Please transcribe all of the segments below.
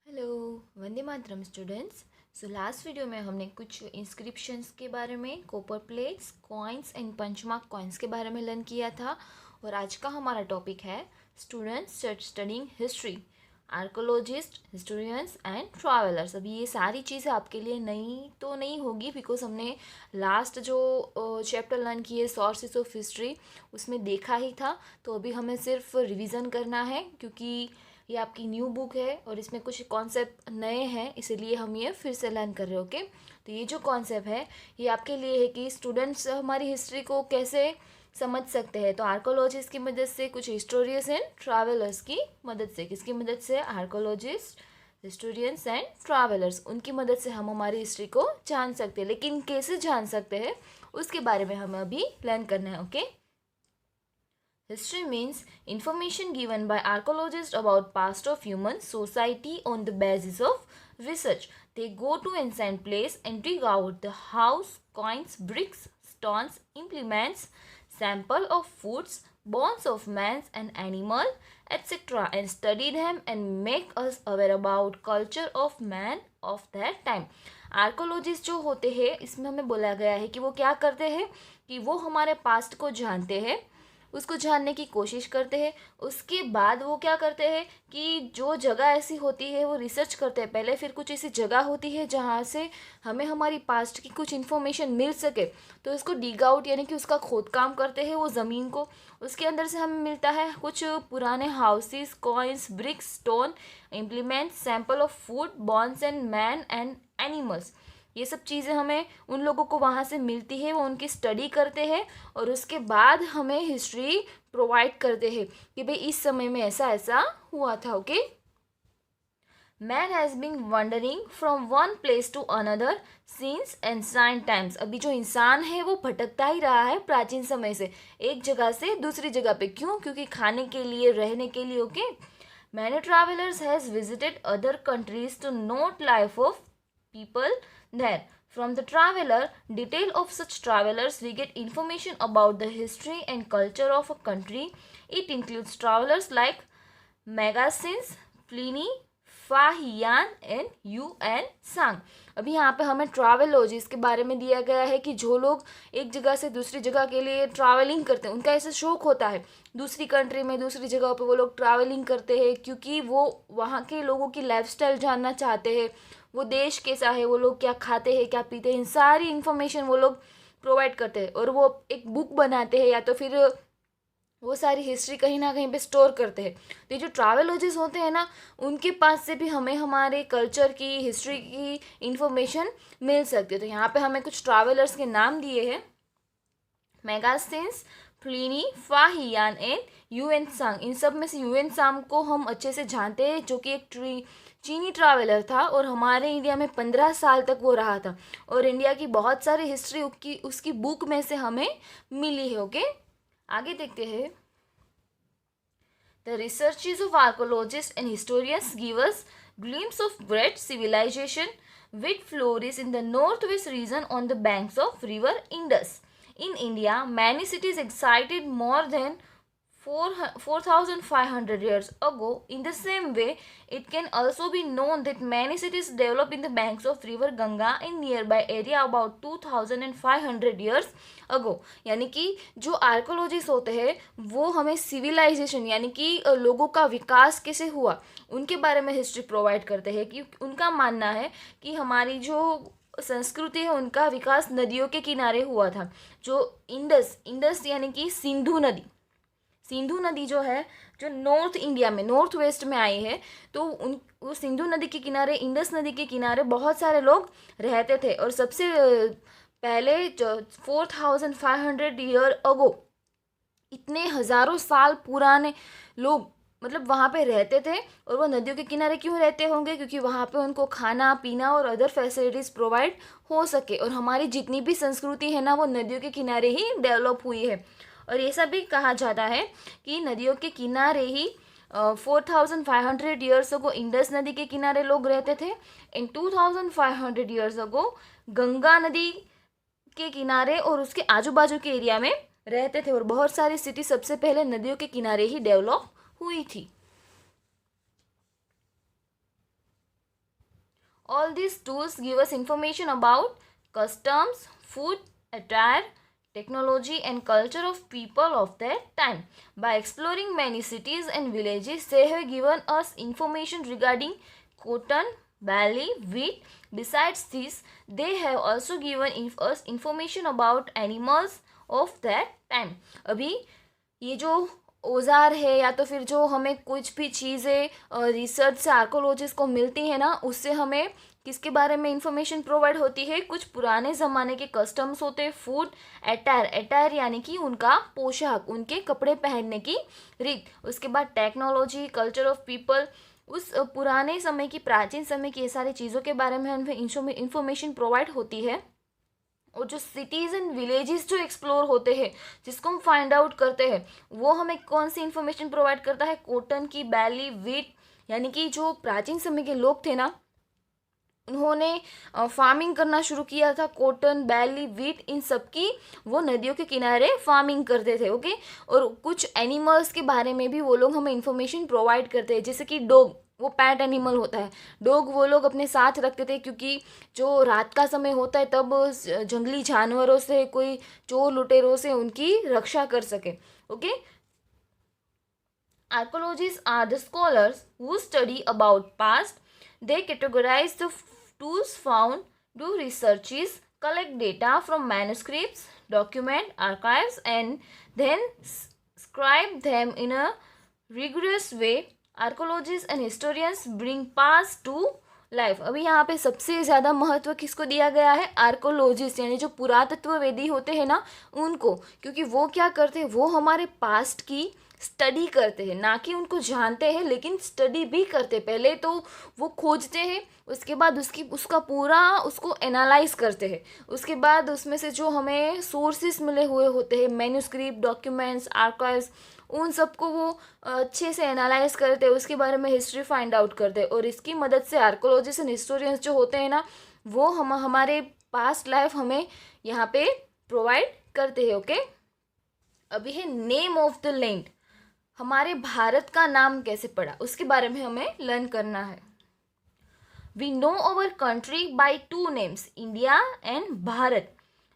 Hello, Vande Mataram students. So last video में हमने कुछ इंस्क्रिप्शंस के बारे में, copper plates, coins and punch mark coins के बारे में लर्न किया था। और आज का हमारा टॉपिक है students studying history, archaeologist, historians and travellers. अभी ये सारी चीज़ें आपके लिए नई तो नहीं होगी, बिकॉज हमने लास्ट जो चैप्टर लर्न किए सोर्सेस ऑफ हिस्ट्री उसमें देखा ही था। तो अभी हमें सिर्फ रिवीजन करना है, क्योंकि ये आपकी न्यू बुक है और इसमें कुछ कॉन्सेप्ट नए हैं, इसीलिए हम ये फिर से लर्न कर रहे हैं। ओके, तो ये जो कॉन्सेप्ट है ये आपके लिए है कि स्टूडेंट्स हमारी हिस्ट्री को कैसे समझ सकते हैं। तो आर्कोलॉजिस्ट की मदद से, कुछ हिस्टोरियंस एंड ट्रैवलर्स की मदद से, किसकी मदद से? आर्कोलॉजिस्ट, हिस्टोरियंस एंड ट्रैवलर्स, उनकी मदद से हम हमारी हिस्ट्री को जान सकते हैं। लेकिन कैसे जान सकते हैं उसके बारे में हमें अभी लर्न करना है। Okay, History means information given by archaeologists about past of human society on the basis of research. They go to ancient place and dig out the house, coins, bricks, stones, implements, sample of foods, bones of man and animal, etc. and study them and make us aware about culture of man of that time. Archaeologist जो होते हैं, इसमें हमें बोला गया है कि वो क्या करते हैं कि वो हमारे पास्ट को जानते हैं, उसको जानने की कोशिश करते हैं। उसके बाद वो क्या करते हैं कि जो जगह ऐसी होती है वो रिसर्च करते हैं पहले, फिर कुछ ऐसी जगह होती है जहाँ से हमें हमारी पास्ट की कुछ इन्फॉर्मेशन मिल सके, तो इसको डिग आउट यानी कि उसका खोदकाम करते हैं वो ज़मीन को। उसके अंदर से हमें मिलता है कुछ पुराने houses, coins, bricks, stone, implements, sample of food, bones and man and animals. ये सब चीज़ें हमें उन लोगों को वहाँ से मिलती है, वो उनकी स्टडी करते हैं और उसके बाद हमें हिस्ट्री प्रोवाइड करते हैं कि भाई इस समय में ऐसा ऐसा हुआ था। Okay, man has been wandering from one place to another since ancient times. अभी जो इंसान है वो भटकता ही रहा है प्राचीन समय से, एक जगह से दूसरी जगह पे। क्यों? क्योंकि खाने के लिए, रहने के लिए। Okay, many travellers has visited other countries to note life of people there. From the traveler detail of such travelers we get information about the history and culture of a country. It includes travelers like Megasins, Pliny, Fahien and Hiuen Tsang. अभी यहाँ पे हमें ट्रैवलॉजिस्ट के बारे में दिया गया है कि जो लोग एक जगह से दूसरी जगह के लिए ट्रैवलिंग करते हैं, उनका ऐसा शौक होता है दूसरी कंट्री में, दूसरी जगह पे वो लोग ट्रैवलिंग करते हैं क्योंकि वो वहाँ के लोगों की लाइफस्टाइल जानना चाहते हैं, वो देश कैसा है, वो लोग क्या खाते हैं, क्या पीते हैं, इन सारी इन्फॉर्मेशन वो लोग प्रोवाइड करते हैं और वो एक बुक बनाते हैं या तो फिर वो सारी हिस्ट्री कहीं ना कहीं पे स्टोर करते हैं। तो ये जो ट्रैवलॉजिस्ट होते हैं ना, उनके पास से भी हमें हमारे कल्चर की, हिस्ट्री की इंफॉर्मेशन मिल सकती है। तो यहाँ पे हमें कुछ ट्रैवलर्स के नाम दिए हैं, मेगास्टेंस, प्लिनी, फाहियान एंड यूएन सांग। इन सब में से यूएन सांग को हम अच्छे से जानते हैं, जो कि एक चीनी ट्रैवलर था और हमारे इंडिया में 15 साल तक वो रहा था और इंडिया की बहुत सारी हिस्ट्री उसकी बुक में से हमें मिली है। ओके, आगे देखते हैं। The researches of archaeologists and historians give us glimpse of great civilization which flourished in the northwest region on the banks of river Indus. In India, many cities existed more than 4,500 years ago. In the same way, it can also be known that many cities developed in the banks of river Ganga in nearby area about 2,500 years ago. यानी कि जो archaeologist होते हैं वो हमें civilisation यानी कि लोगों का विकास कैसे हुआ उनके बारे में हिस्ट्री प्रोवाइड करते हैं। कि उनका मानना है कि हमारी जो संस्कृति है उनका विकास नदियों के किनारे हुआ था। जो इंडस यानी कि सिंधु नदी जो है, जो नॉर्थ इंडिया में, नॉर्थ वेस्ट में आई है, तो वो सिंधु नदी के किनारे, इंडस नदी के किनारे बहुत सारे लोग रहते थे। और सबसे पहले 4,500 ईयर अगो, इतने हज़ारों साल पुराने लोग मतलब वहाँ पे रहते थे। और वो नदियों के किनारे क्यों रहते होंगे? क्योंकि वहाँ पे उनको खाना पीना और अदर फैसिलिटीज़ प्रोवाइड हो सके। और हमारी जितनी भी संस्कृति है ना, वो नदियों के किनारे ही डेवलप हुई है। और ये सब भी कहा जाता है कि नदियों के किनारे ही 4,500 ईयर्स अगो इंडस नदी के किनारे लोग रहते थे। इन 2,500 ईयर्स अगो गंगा नदी के किनारे और उसके आजू बाजू के एरिया में रहते थे। और बहुत सारी सिटी सबसे पहले नदियों के किनारे ही डेवलप हुई थी। All these tools give us information about customs, food, attire, technology and culture of people of that time. By exploring many cities and villages, they have given us information regarding cotton, barley, wheat. Besides this, they have also given us information about animals of that time. अभी ये जो औजार है या तो फिर जो हमें कुछ भी चीज़ें रिसर्च से आर्कोलॉजिस्ट को मिलती है ना, उससे हमें किसके बारे में इंफॉर्मेशन प्रोवाइड होती है? कुछ पुराने ज़माने के कस्टम्स होते हैं, फूड, अटायर, अटायर यानी कि उनका पोशाक, उनके कपड़े पहनने की रीत, उसके बाद टेक्नोलॉजी, कल्चर ऑफ पीपल, उस पुराने समय की, प्राचीन समय की ये सारी चीज़ों के बारे में हमें इंफॉर्मेशन प्रोवाइड होती है। और जो सिटीज़ एंड विलेजेस जो एक्सप्लोर होते हैं, जिसको हम फाइंड आउट करते हैं, वो हमें कौन सी इन्फॉर्मेशन प्रोवाइड करता है? कॉटन की, बैली, वीट, यानी कि जो प्राचीन समय के लोग थे ना, उन्होंने फार्मिंग करना शुरू किया था। कॉटन, बैली, वीट, इन सब की वो नदियों के किनारे फार्मिंग करते थे। ओके, और कुछ एनिमल्स के बारे में भी वो लोग हमें इंफॉर्मेशन प्रोवाइड करते हैं, जैसे कि डॉग, वो पैट एनिमल होता है। डॉग वो लोग अपने साथ रखते थे, क्योंकि जो रात का समय होता है तब जंगली जानवरों से, कोई चोर लुटेरों से उनकी रक्षा कर सके। Okay, archaeologists are the scholars who study about past. They categorize the tools found, do researches, collect data from manuscripts, document, archives, and then scribe them in a rigorous way. Archaeologists and historians bring past to life. अभी यहाँ पे सबसे ज़्यादा महत्व किसको दिया गया है? आर्कोलॉजिस्ट, यानी जो पुरातत्ववेदी होते हैं ना, उनको, क्योंकि वो क्या करते हैं? वो हमारे पास्ट की स्टडी करते हैं, ना कि उनको जानते हैं, लेकिन स्टडी भी करते हैं. पहले तो वो खोजते हैं, उसके बाद उसका पूरा उसको एनालाइज करते हैं, उसके बाद उसमें से जो हमें सोर्सेस मिले हुए होते हैं, मैन्यूस्क्रिप्ट, डॉक्यूमेंट्स, आर्काइव्स, उन सबको वो अच्छे से एनालाइज करते हैं, उसके बारे में हिस्ट्री फाइंड आउट करते हैं. और इसकी मदद से आर्कोलॉजिस्ट एंड हिस्टोरियंस जो होते हैं ना, वो हमारे पास्ट लाइफ हमें यहाँ पे प्रोवाइड करते हैं. ओके, अभी है नेम ऑफ द लैंड. हमारे भारत का नाम कैसे पड़ा, उसके बारे में हमें लर्न करना है. We know our country by two names, India and Bharat.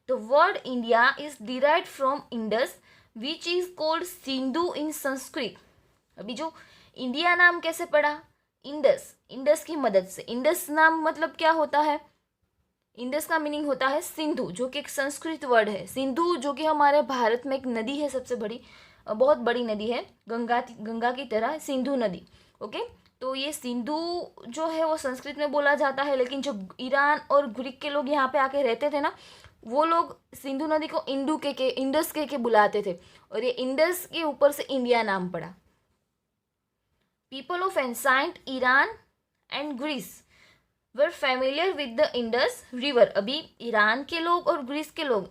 The word India is derived from Indus which is called Sindhu in Sanskrit. अभी जो इंडिया नाम कैसे पड़ा? इंडस, इंडस की मदद से. इंडस नाम मतलब क्या होता है? इंडस का मीनिंग होता है सिंधु, जो कि एक संस्कृत वर्ड है. सिंधु जो कि हमारे भारत में एक नदी है, सबसे बड़ी, बहुत बड़ी नदी है, गंगा की तरह सिंधु नदी. ओके, तो ये सिंधु जो है वो संस्कृत में बोला जाता है, लेकिन जो ईरान और ग्रीक के लोग यहाँ पे आके रहते थे ना, वो लोग सिंधु नदी को इंडस के बुलाते थे, और ये इंडस के ऊपर से इंडिया नाम पड़ा. People of ancient Iran and Greece were familiar with the Indus river. अभी ईरान के लोग और ग्रीस के लोग,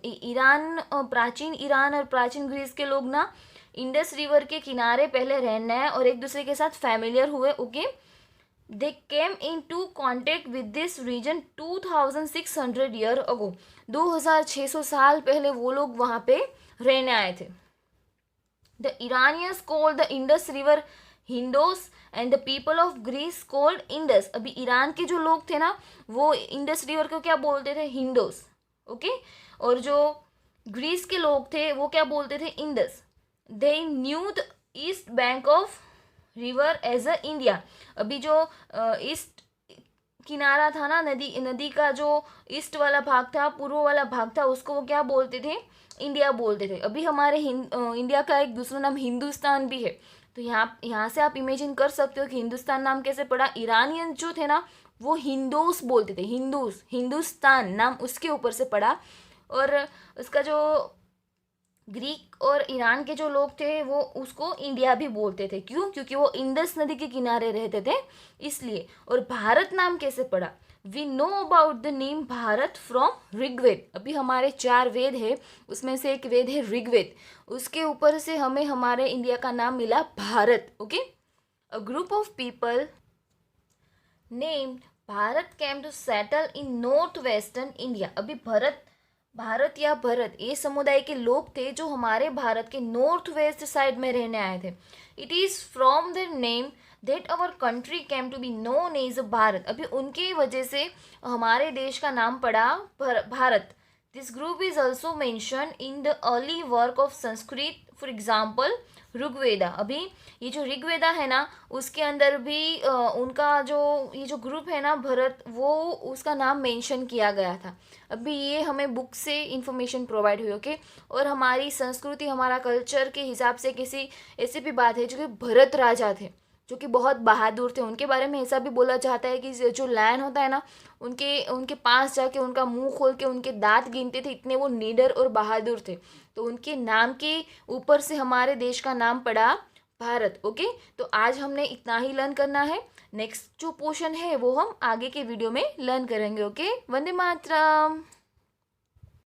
प्राचीन ईरान और प्राचीन ग्रीस के लोग ना इंडस रिवर के किनारे पहले रहना है और एक दूसरे के साथ फैमिलियर हुए. Okay, they came into contact with this region 2600 year ago. 2600 साल पहले वो लोग वहाँ पे रहने आए थे. The Iranians called the Indus river Hindos and the people of Greece called Indus. अभी ईरान के जो लोग थे ना, वो इंडस रिवर को क्या बोलते थे? हिंदोस. ओके, और जो ग्रीस के लोग थे वो क्या बोलते थे? Indus. They knew the east bank of river as a India. अभी जो ईस्ट किनारा था ना, नदी का जो ईस्ट वाला भाग था, पूर्व वाला भाग था, उसको वो क्या बोलते थे? इंडिया बोलते थे. अभी हमारे इंडिया का एक दूसरा नाम हिंदुस्तान भी है. तो यहाँ से आप इमेजिन कर सकते हो कि हिंदुस्तान नाम कैसे पड़ा. ईरानियन जो थे ना, वो हिंदूस बोलते थे. हिंदुस्तान नाम उसके ऊपर से पड़ा. और उसका जो ग्रीक और ईरान के जो लोग थे वो उसको इंडिया भी बोलते थे. क्यों? क्योंकि वो इंडस नदी के किनारे रहते थे, इसलिए. और भारत नाम कैसे पड़ा? We know about the name Bharat from Rigveda. अभी हमारे 4 वेद है, उसमें से एक वेद है ऋग्वेद, उसके ऊपर से हमें हमारे इंडिया का नाम मिला Bharat. Okay, a group of people named Bharat came to settle in north western India. अभी भारत या भरत, ये समुदाय के लोग थे जो हमारे भारत के नॉर्थ वेस्ट साइड में रहने आए थे. It is from the name that our country came to be known as Bharat, अभी उनके वजह से हमारे देश का नाम पड़ा Bharat. This group is also mention in the early work of Sanskrit, for example Rigveda. अभी ये जो ऋग्वेदा है ना, उसके अंदर भी उनका जो ये जो ग्रुप है ना भरत, वो उसका नाम मेंशन किया गया था. अभी ये हमें बुक से इंफॉर्मेशन प्रोवाइड हुई. ओके. और हमारी संस्कृति, हमारा कल्चर के हिसाब से किसी ऐसी भी बात है जो कि भरत राजा थे, जो कि बहुत बहादुर थे. उनके बारे में ऐसा भी बोला जाता है कि जो लायन होता है ना, उनके उनके पास जाके उनका मुंह खोल के उनके दांत गिनते थे, इतने वो निडर और बहादुर थे. तो उनके नाम के ऊपर से हमारे देश का नाम पड़ा भारत. ओके. तो आज हमने इतना ही लर्न करना है. नेक्स्ट जो पोर्शन है वो हम आगे के वीडियो में लर्न करेंगे. ओके. वंदे मातरम.